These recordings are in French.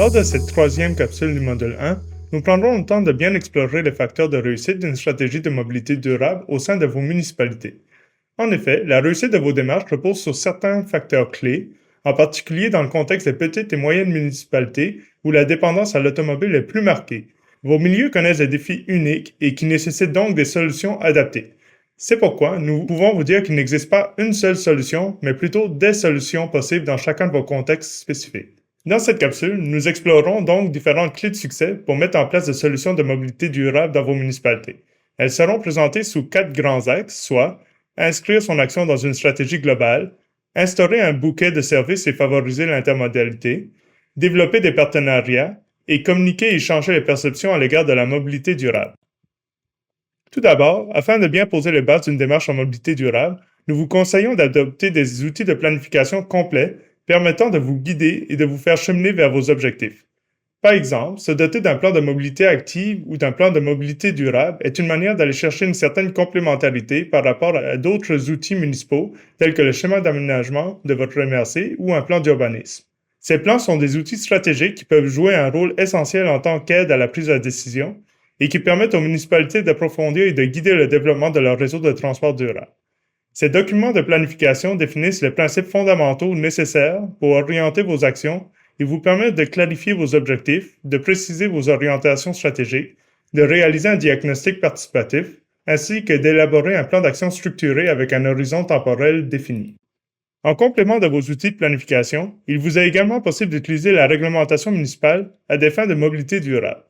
Lors de cette troisième capsule du module 1, nous prendrons le temps de bien explorer les facteurs de réussite d'une stratégie de mobilité durable au sein de vos municipalités. En effet, la réussite de vos démarches repose sur certains facteurs clés, en particulier dans le contexte des petites et moyennes municipalités où la dépendance à l'automobile est plus marquée. Vos milieux connaissent des défis uniques et qui nécessitent donc des solutions adaptées. C'est pourquoi nous pouvons vous dire qu'il n'existe pas une seule solution, mais plutôt des solutions possibles dans chacun de vos contextes spécifiques. Dans cette capsule, nous explorerons donc différentes clés de succès pour mettre en place des solutions de mobilité durable dans vos municipalités. Elles seront présentées sous 4 grands axes, soit inscrire son action dans une stratégie globale, instaurer un bouquet de services et favoriser l'intermodalité, développer des partenariats et communiquer et changer les perceptions à l'égard de la mobilité durable. Tout d'abord, afin de bien poser les bases d'une démarche en mobilité durable, nous vous conseillons d'adopter des outils de planification complets permettant de vous guider et de vous faire cheminer vers vos objectifs. Par exemple, se doter d'un plan de mobilité active ou d'un plan de mobilité durable est une manière d'aller chercher une certaine complémentarité par rapport à d'autres outils municipaux tels que le schéma d'aménagement de votre MRC ou un plan d'urbanisme. Ces plans sont des outils stratégiques qui peuvent jouer un rôle essentiel en tant qu'aide à la prise de décision et qui permettent aux municipalités d'approfondir et de guider le développement de leur réseau de transport durable. Ces documents de planification définissent les principes fondamentaux nécessaires pour orienter vos actions et vous permettent de clarifier vos objectifs, de préciser vos orientations stratégiques, de réaliser un diagnostic participatif, ainsi que d'élaborer un plan d'action structuré avec un horizon temporel défini. En complément de vos outils de planification, il vous est également possible d'utiliser la réglementation municipale à des fins de mobilité durable.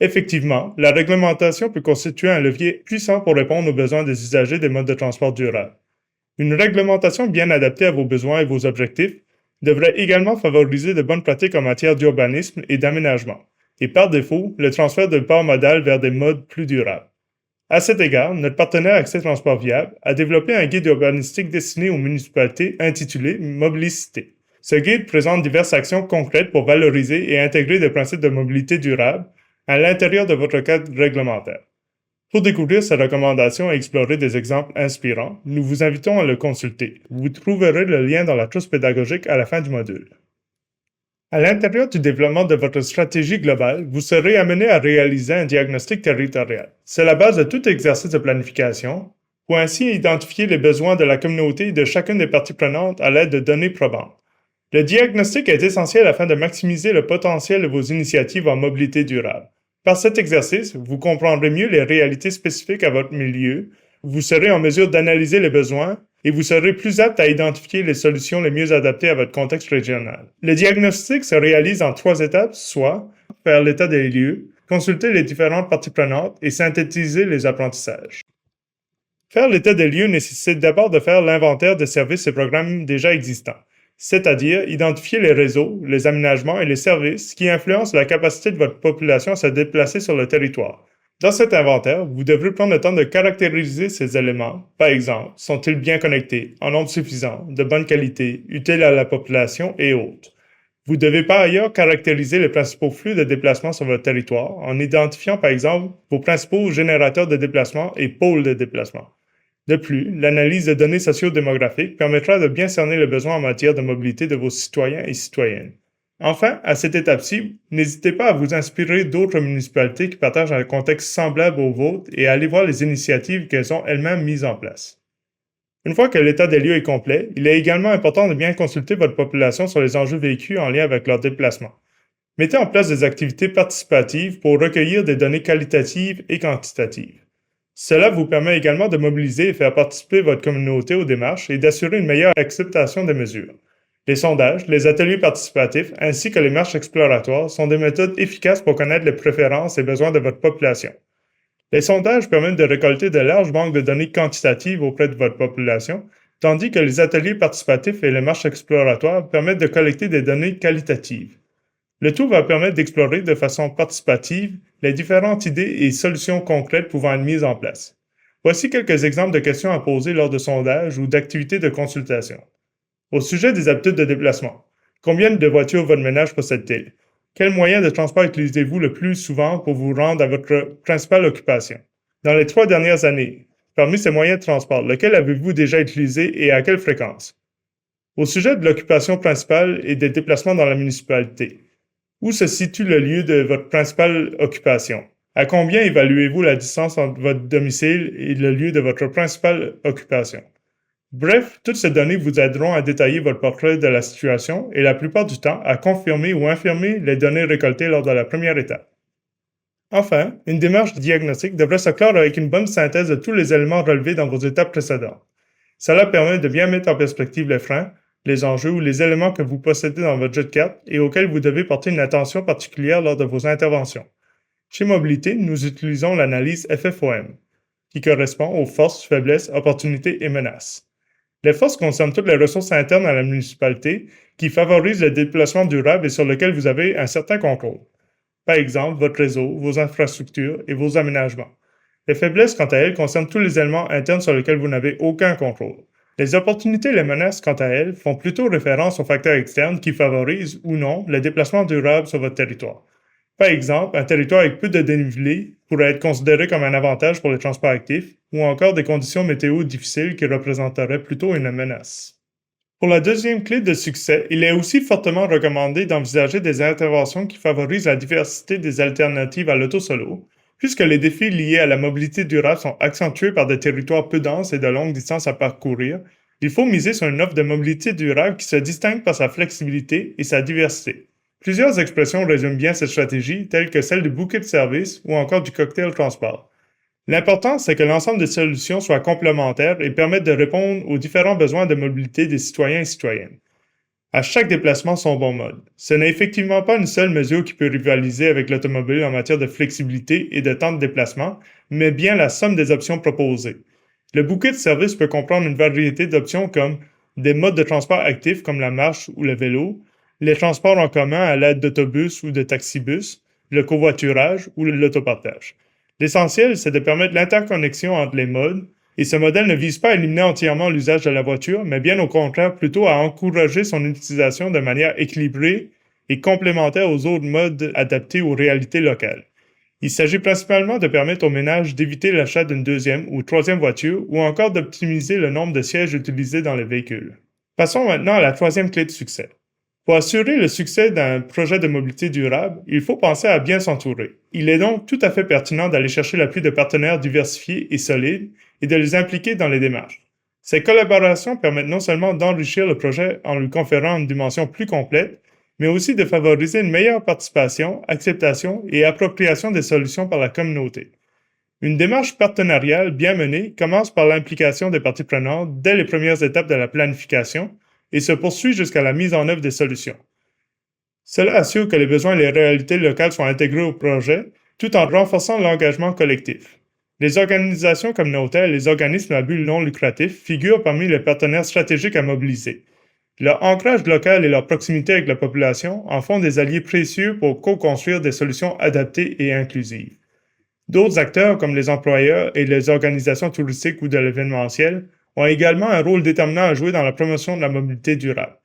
Effectivement, la réglementation peut constituer un levier puissant pour répondre aux besoins des usagers des modes de transport durables. Une réglementation bien adaptée à vos besoins et vos objectifs devrait également favoriser de bonnes pratiques en matière d'urbanisme et d'aménagement, et par défaut, le transfert de port modal vers des modes plus durables. À cet égard, notre partenaire Accès Transport Viable a développé un guide urbanistique destiné aux municipalités intitulé Mobilicité. Ce guide présente diverses actions concrètes pour valoriser et intégrer des principes de mobilité durable à l'intérieur de votre cadre réglementaire. Pour découvrir ces recommandations et explorer des exemples inspirants, nous vous invitons à le consulter. Vous trouverez le lien dans la trousse pédagogique à la fin du module. À l'intérieur du développement de votre stratégie globale, vous serez amené à réaliser un diagnostic territorial. C'est la base de tout exercice de planification, pour ainsi identifier les besoins de la communauté et de chacune des parties prenantes à l'aide de données probantes. Le diagnostic est essentiel afin de maximiser le potentiel de vos initiatives en mobilité durable. Par cet exercice, vous comprendrez mieux les réalités spécifiques à votre milieu, vous serez en mesure d'analyser les besoins et vous serez plus apte à identifier les solutions les mieux adaptées à votre contexte régional. Le diagnostic se réalise en 3 étapes, soit faire l'état des lieux, consulter les différentes parties prenantes et synthétiser les apprentissages. Faire l'état des lieux nécessite d'abord de faire l'inventaire des services et programmes déjà existants, c'est-à-dire identifier les réseaux, les aménagements et les services qui influencent la capacité de votre population à se déplacer sur le territoire. Dans cet inventaire, vous devrez prendre le temps de caractériser ces éléments. Par exemple, sont-ils bien connectés, en nombre suffisant, de bonne qualité, utiles à la population et autres. Vous devez par ailleurs caractériser les principaux flux de déplacement sur votre territoire en identifiant par exemple vos principaux générateurs de déplacement et pôles de déplacement. De plus, l'analyse de données socio-démographiques permettra de bien cerner les besoins en matière de mobilité de vos citoyens et citoyennes. Enfin, à cette étape-ci, n'hésitez pas à vous inspirer d'autres municipalités qui partagent un contexte semblable au vôtre et à aller voir les initiatives qu'elles ont elles-mêmes mises en place. Une fois que l'état des lieux est complet, il est également important de bien consulter votre population sur les enjeux vécus en lien avec leur déplacement. Mettez en place des activités participatives pour recueillir des données qualitatives et quantitatives. Cela vous permet également de mobiliser et faire participer votre communauté aux démarches et d'assurer une meilleure acceptation des mesures. Les sondages, les ateliers participatifs ainsi que les marches exploratoires sont des méthodes efficaces pour connaître les préférences et besoins de votre population. Les sondages permettent de récolter de larges banques de données quantitatives auprès de votre population, tandis que les ateliers participatifs et les marches exploratoires permettent de collecter des données qualitatives. Le tout va permettre d'explorer de façon participative les différentes idées et solutions concrètes pouvant être mises en place. Voici quelques exemples de questions à poser lors de sondages ou d'activités de consultation. Au sujet des habitudes de déplacement, combien de voitures votre ménage possède-t-il? Quels moyens de transport utilisez-vous le plus souvent pour vous rendre à votre principale occupation? Dans les 3 dernières années, parmi ces moyens de transport, lequel avez-vous déjà utilisé et à quelle fréquence? Au sujet de l'occupation principale et des déplacements dans la municipalité, Où se situe le lieu de votre principale occupation? À combien évaluez-vous la distance entre votre domicile et le lieu de votre principale occupation? Bref, toutes ces données vous aideront à détailler votre portrait de la situation et la plupart du temps à confirmer ou infirmer les données récoltées lors de la première étape. Enfin, une démarche diagnostique devrait se clore avec une bonne synthèse de tous les éléments relevés dans vos étapes précédentes. Cela permet de bien mettre en perspective les freins, les enjeux ou les éléments que vous possédez dans votre jeu de cartes et auxquels vous devez porter une attention particulière lors de vos interventions. Chez Mobilité, nous utilisons l'analyse FFOM, qui correspond aux forces, faiblesses, opportunités et menaces. Les forces concernent toutes les ressources internes à la municipalité qui favorisent le déplacement durable et sur lesquelles vous avez un certain contrôle. Par exemple, votre réseau, vos infrastructures et vos aménagements. Les faiblesses, quant à elles, concernent tous les éléments internes sur lesquels vous n'avez aucun contrôle. Les opportunités et les menaces, quant à elles, font plutôt référence aux facteurs externes qui favorisent ou non le déplacement durable sur votre territoire. Par exemple, un territoire avec peu de dénivelé pourrait être considéré comme un avantage pour les transports actifs, ou encore des conditions météo difficiles qui représenteraient plutôt une menace. Pour la deuxième clé de succès, il est aussi fortement recommandé d'envisager des interventions qui favorisent la diversité des alternatives à l'auto-solo, puisque les défis liés à la mobilité durable sont accentués par des territoires peu denses et de longues distances à parcourir. Il faut miser sur une offre de mobilité durable qui se distingue par sa flexibilité et sa diversité. Plusieurs expressions résument bien cette stratégie, telles que celle du bouquet de services ou encore du cocktail transport. L'important, c'est que l'ensemble des solutions soient complémentaires et permettent de répondre aux différents besoins de mobilité des citoyens et citoyennes. À chaque déplacement, son bon mode. Ce n'est effectivement pas une seule mesure qui peut rivaliser avec l'automobile en matière de flexibilité et de temps de déplacement, mais bien la somme des options proposées. Le bouquet de services peut comprendre une variété d'options comme des modes de transport actifs comme la marche ou le vélo, les transports en commun à l'aide d'autobus ou de taxibus, le covoiturage ou l'autopartage. L'essentiel, c'est de permettre l'interconnexion entre les modes, et ce modèle ne vise pas à éliminer entièrement l'usage de la voiture, mais bien au contraire plutôt à encourager son utilisation de manière équilibrée et complémentaire aux autres modes adaptés aux réalités locales. Il s'agit principalement de permettre aux ménages d'éviter l'achat d'une deuxième ou troisième voiture ou encore d'optimiser le nombre de sièges utilisés dans les véhicules. Passons maintenant à la troisième clé de succès. Pour assurer le succès d'un projet de mobilité durable, il faut penser à bien s'entourer. Il est donc tout à fait pertinent d'aller chercher l'appui de partenaires diversifiés et solides et de les impliquer dans les démarches. Ces collaborations permettent non seulement d'enrichir le projet en lui conférant une dimension plus complète, mais aussi de favoriser une meilleure participation, acceptation et appropriation des solutions par la communauté. Une démarche partenariale bien menée commence par l'implication des parties prenantes dès les premières étapes de la planification, et se poursuit jusqu'à la mise en œuvre des solutions. Cela assure que les besoins et les réalités locales sont intégrés au projet, tout en renforçant l'engagement collectif. Les organisations communautaires et les organismes à but non lucratif figurent parmi les partenaires stratégiques à mobiliser. Leur ancrage local et leur proximité avec la population en font des alliés précieux pour co-construire des solutions adaptées et inclusives. D'autres acteurs, comme les employeurs et les organisations touristiques ou de l'événementiel, ont également un rôle déterminant à jouer dans la promotion de la mobilité durable.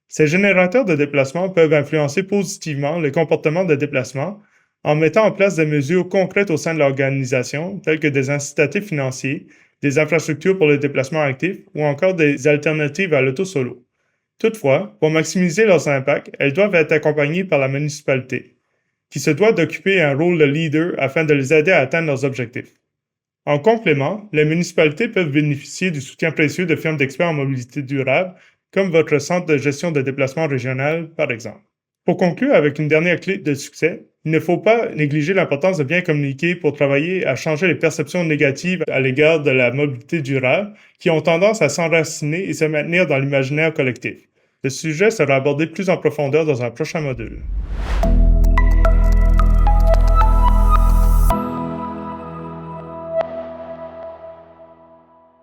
Ces générateurs de déplacement peuvent influencer positivement les comportements de déplacement en mettant en place des mesures concrètes au sein de l'organisation, telles que des incitatifs financiers, des infrastructures pour les déplacements actifs ou encore des alternatives à l'auto-solo. Toutefois, pour maximiser leurs impacts, elles doivent être accompagnées par la municipalité, qui se doit d'occuper un rôle de leader afin de les aider à atteindre leurs objectifs. En complément, les municipalités peuvent bénéficier du soutien précieux de firmes d'experts en mobilité durable, comme votre centre de gestion de déplacement régional, par exemple. Pour conclure avec une dernière clé de succès, il ne faut pas négliger l'importance de bien communiquer pour travailler à changer les perceptions négatives à l'égard de la mobilité durable qui ont tendance à s'enraciner et se maintenir dans l'imaginaire collectif. Ce sujet sera abordé plus en profondeur dans un prochain module.